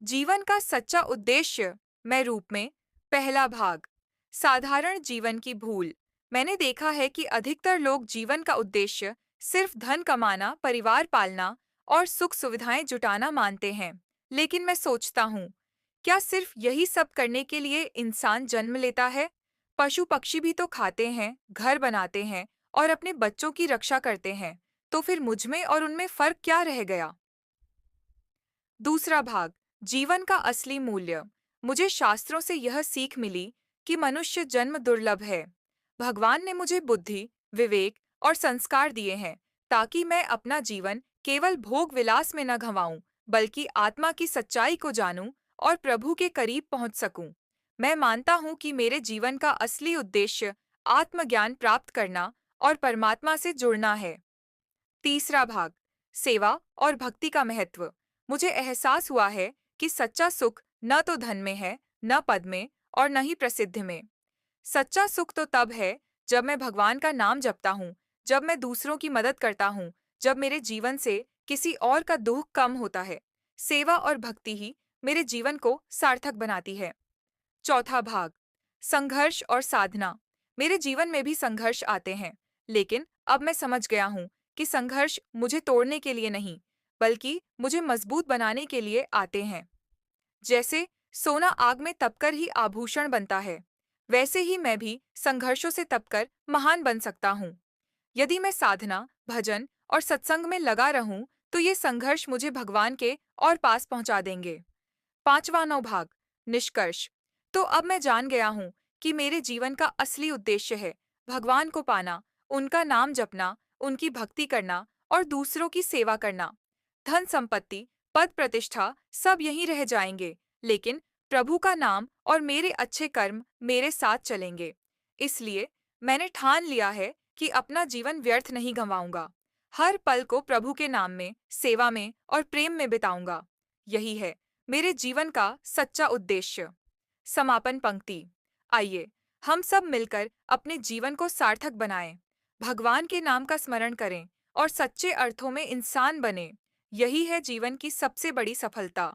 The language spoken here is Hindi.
जीवन का सच्चा उद्देश्य मैं रूप में पहला भाग। साधारण जीवन की भूल। मैंने देखा है कि अधिकतर लोग जीवन का उद्देश्य सिर्फ धन कमाना, परिवार पालना और सुख सुविधाएं जुटाना मानते हैं। लेकिन मैं सोचता हूँ, क्या सिर्फ यही सब करने के लिए इंसान जन्म लेता है? पशु पक्षी भी तो खाते हैं, घर बनाते हैं और अपने बच्चों की रक्षा करते हैं। तो फिर मुझमें और उनमें फर्क क्या रह गया? दूसरा भाग। जीवन का असली मूल्य। मुझे शास्त्रों से यह सीख मिली कि मनुष्य जन्म दुर्लभ है। भगवान ने मुझे बुद्धि, विवेक और संस्कार दिए हैं ताकि मैं अपना जीवन केवल भोग विलास में न गंवाऊं, बल्कि आत्मा की सच्चाई को जानूं और प्रभु के करीब पहुंच सकूं। मैं मानता हूं कि मेरे जीवन का असली उद्देश्य आत्मज्ञान प्राप्त करना और परमात्मा से जुड़ना है। तीसरा भाग। सेवा और भक्ति का महत्व। मुझे एहसास हुआ है कि सच्चा सुख न तो धन में है, न पद में और न ही प्रसिद्धि में। सच्चा सुख तो तब है जब मैं भगवान का नाम जपता हूँ, जब मैं दूसरों की मदद करता हूँ, जब मेरे जीवन से किसी और का दुख कम होता है। सेवा और भक्ति ही मेरे जीवन को सार्थक बनाती है। चौथा भाग। संघर्ष और साधना। मेरे जीवन में भी संघर्ष आते हैं, लेकिन अब मैं समझ गया हूँ कि संघर्ष मुझे तोड़ने के लिए नहीं, बल्कि मुझे मजबूत बनाने के लिए आते हैं। जैसे सोना आग में तपकर ही आभूषण बनता है, वैसे ही मैं भी संघर्षों से तपकर महान बन सकता हूँ। यदि मैं साधना, भजन और सत्संग में लगा रहूं, तो ये संघर्ष मुझे भगवान के और पास पहुंचा देंगे। पांचवा अनुभाग। निष्कर्ष। तो अब मैं जान गया हूँ कि मेरे जीवन का असली उद्देश्य है भगवान को पाना, उनका नाम जपना, उनकी भक्ति करना और दूसरों की सेवा करना। धन संपत्ति, पद प्रतिष्ठा सब यहीं रह जाएंगे, लेकिन प्रभु का नाम और मेरे अच्छे कर्म मेरे साथ चलेंगे। इसलिए मैंने ठान लिया है कि अपना जीवन व्यर्थ नहीं गंवाऊंगा। हर पल को प्रभु के नाम में, सेवा में और प्रेम में बिताऊंगा। यही है मेरे जीवन का सच्चा उद्देश्य। समापन पंक्ति। आइए हम सब मिलकर अपने जीवन को सार्थक बनाएं, भगवान के नाम का स्मरण करें और सच्चे अर्थों में इंसान बने। यही है जीवन की सबसे बड़ी सफलता।